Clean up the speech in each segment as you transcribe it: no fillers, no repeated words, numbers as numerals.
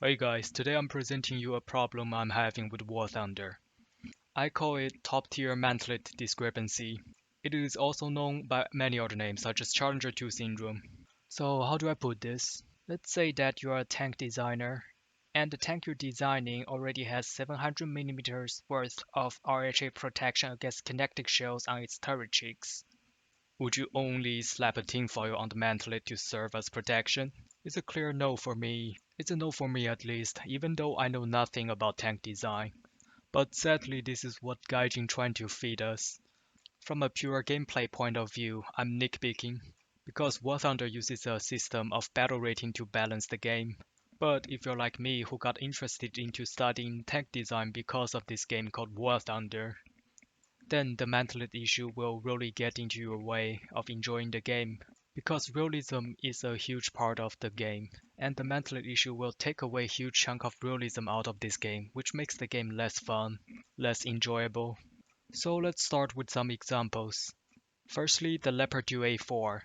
Hey guys, today I'm presenting you a problem I'm having with War Thunder. I call it top tier mantlet discrepancy. It is also known by many other names such as Challenger 2 syndrome. So how do I put this? Let's say that you're a tank designer and the tank you're designing already has 700 millimeters worth of RHA protection against kinetic shells on its turret cheeks. Would you only slap a tinfoil on the mantlet to serve as protection? It's a clear no for me. It's a no for me at least, even though I know nothing about tank design. But sadly, this is what Gaijin trying to feed us. From a pure gameplay point of view, I'm nitpicking, because War Thunder uses a system of battle rating to balance the game. But if you're like me who got interested into studying tank design because of this game called War Thunder, then the mantlet issue will really get into your way of enjoying the game, because realism is a huge part of the game, and the mantlet issue will take away a huge chunk of realism out of this game, which makes the game less fun, less enjoyable. So let's start with some examples. Firstly, the Leopard 2A4.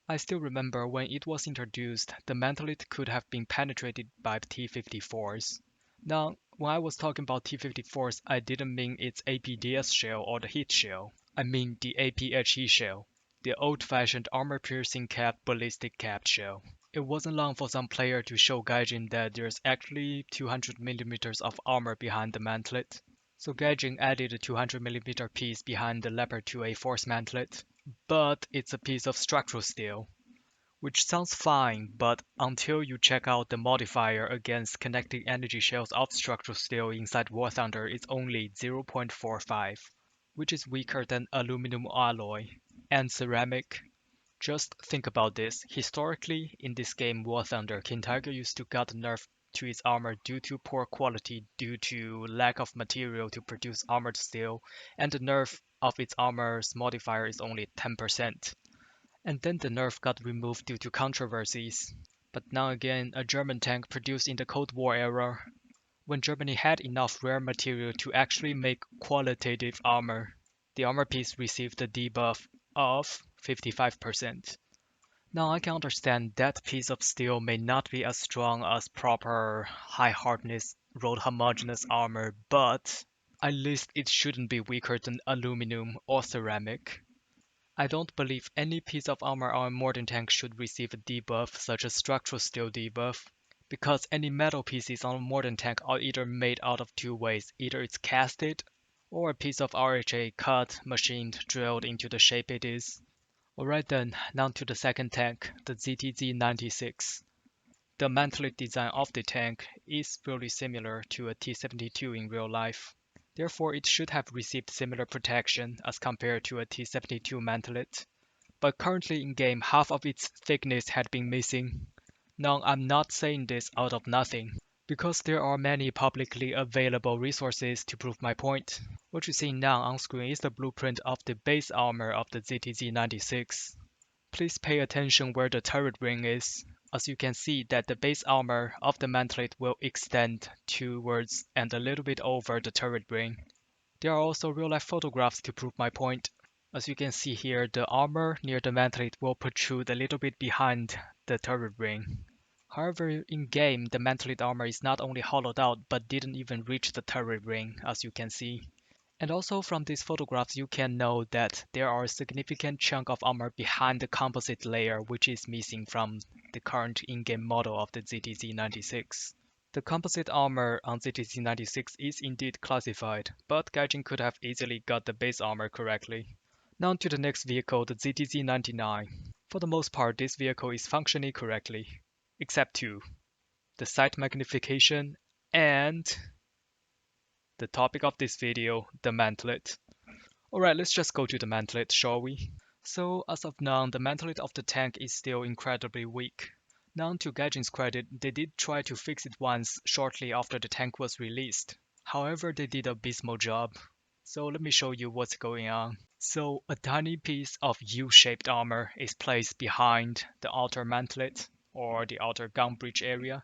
I still remember when it was introduced, the mantlet could have been penetrated by T-54s. Now, when I was talking about T-54s, I didn't mean its APDS shell or the heat shell. I mean the APHE shell, the old-fashioned armor-piercing capped ballistic capped shell. It wasn't long for some player to show Gaijin that there's actually 200 millimeters of armor behind the mantlet. So Gaijin added a 200 millimeter piece behind the Leopard 2A force mantlet, but it's a piece of structural steel, which sounds fine, but until you check out the modifier against kinetic energy shells of structural steel inside War Thunder, it's only 0.45, which is weaker than aluminum alloy and ceramic. Just think about this. Historically, in this game War Thunder, King Tiger used to get nerfed to its armor due to poor quality due to lack of material to produce armored steel, and the nerf of its armor's modifier is only 10%. And then the nerf got removed due to controversies. But now again, a German tank produced in the Cold War era, when Germany had enough rare material to actually make qualitative armor, the armor piece received a debuff of 55%. Now I can understand that piece of steel may not be as strong as proper high hardness road homogeneous armor, but at least it shouldn't be weaker than aluminum or ceramic. I don't believe any piece of armor on a modern tank should receive a debuff such as structural steel debuff, because any metal pieces on a modern tank are either made out of two ways, either it's casted, or a piece of RHA cut, machined, drilled into the shape it is. Alright then, now to the second tank, the ZTZ-96. The mantlet design of the tank is really similar to a T-72 in real life. Therefore, it should have received similar protection as compared to a T-72 mantlet. But currently in game, half of its thickness had been missing. Now, I'm not saying this out of nothing, because there are many publicly available resources to prove my point. What you see now on screen is the blueprint of the base armor of the ZTZ-96. Please pay attention where the turret ring is, as you can see that the base armor of the mantlet will extend towards and a little bit over the turret ring. There are also real-life photographs to prove my point. As you can see here, the armor near the mantlet will protrude a little bit behind the turret ring. However, in-game, the mantlet armor is not only hollowed out, but didn't even reach the turret ring, as you can see. And also from these photographs you can know that there are a significant chunk of armor behind the composite layer which is missing from the current in-game model of the ZTZ-96. The composite armor on ZTZ-96 is indeed classified, but Gaijin could have easily got the base armor correctly. Now to the next vehicle, the ZTZ-99. For the most part, this vehicle is functioning correctly, except two: the sight magnification and the topic of this video, the mantlet. Alright, let's just go to the mantlet, shall we? So, as of now, the mantlet of the tank is still incredibly weak. Now, to Gaijin's credit, they did try to fix it once shortly after the tank was released. However, they did a abysmal job. So let me show you what's going on. So, a tiny piece of U-shaped armor is placed behind the outer mantlet, or the outer gun breech area.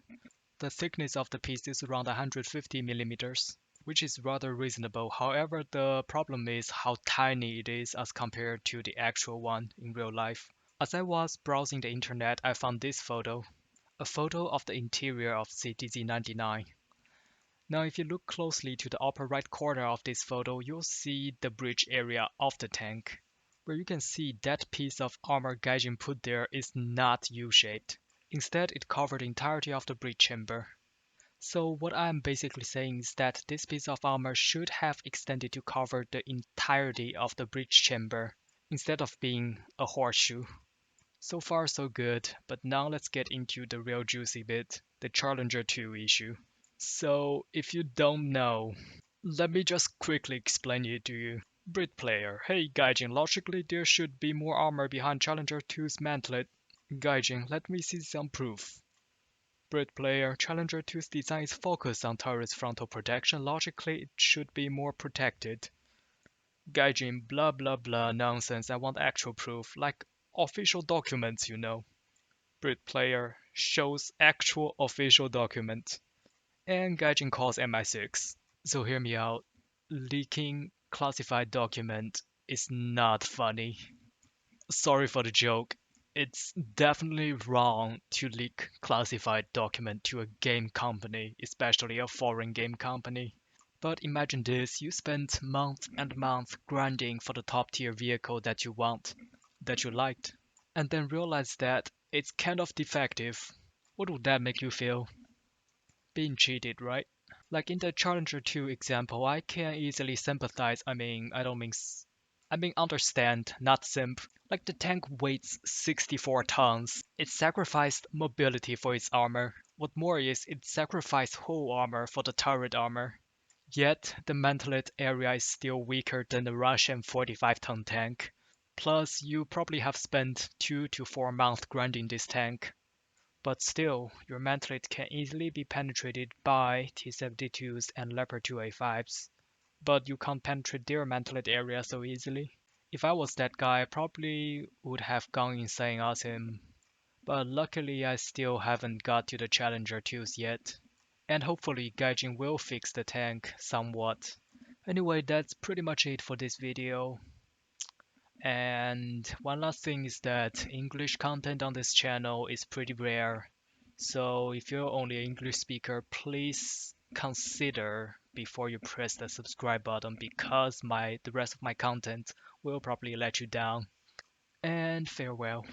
The thickness of the piece is around 150 millimeters, which is rather reasonable. However, the problem is how tiny it is as compared to the actual one in real life. As I was browsing the internet, I found this photo. a photo of the interior of CTZ-99. Now if you look closely to the upper right corner of this photo, you'll see the bridge area of the tank, where you can see that piece of armor Gaijin put there is not U-shaped. Instead, it covered the entirety of the bridge chamber. So what I'm basically saying is that this piece of armor should have extended to cover the entirety of the bridge chamber, instead of being a horseshoe. So far so good, but now let's get into the real juicy bit, the Challenger 2 issue. So if you don't know, let me just quickly explain it to you. Brit player, hey Gaijin, logically there should be more armor behind Challenger 2's mantlet. Gaijin, let me see some proof. Brit player, Challenger 2's design is focused on turret's frontal protection, logically it should be more protected. Gaijin, blah blah blah nonsense, I want actual proof, like official documents, you know. Brit player shows actual official document. And Gaijin calls MI6. So hear me out. Leaking classified document is not funny. Sorry for the joke. It's definitely wrong to leak classified document to a game company, especially a foreign game company. But imagine this, you spent months and months grinding for the top tier vehicle that you want, that you liked, and then realize that it's kind of defective. What would that make you feel? Being cheated, right? Like in the Challenger 2 example, I can easily sympathize. I mean understand, not simp. Like the tank weighs 64 tons. It sacrificed mobility for its armor. What more is, it sacrificed whole armor for the turret armor. Yet, the mantlet area is still weaker than the Russian 45-ton tank. Plus, you probably have spent 2 to 4 months grinding this tank. But still, your mantlet can easily be penetrated by T-72s and Leopard 2A5s. But you can't penetrate their mantlet area so easily. If I was that guy, I probably would have gone insane as him. But luckily I still haven't got to the Challenger 2s yet. And hopefully Gaijin will fix the tank somewhat. Anyway, that's pretty much it for this video. And one last thing is that English content on this channel is pretty rare. So if you're only an English speaker, please consider before you press the subscribe button because the rest of my content will probably let you down. And farewell.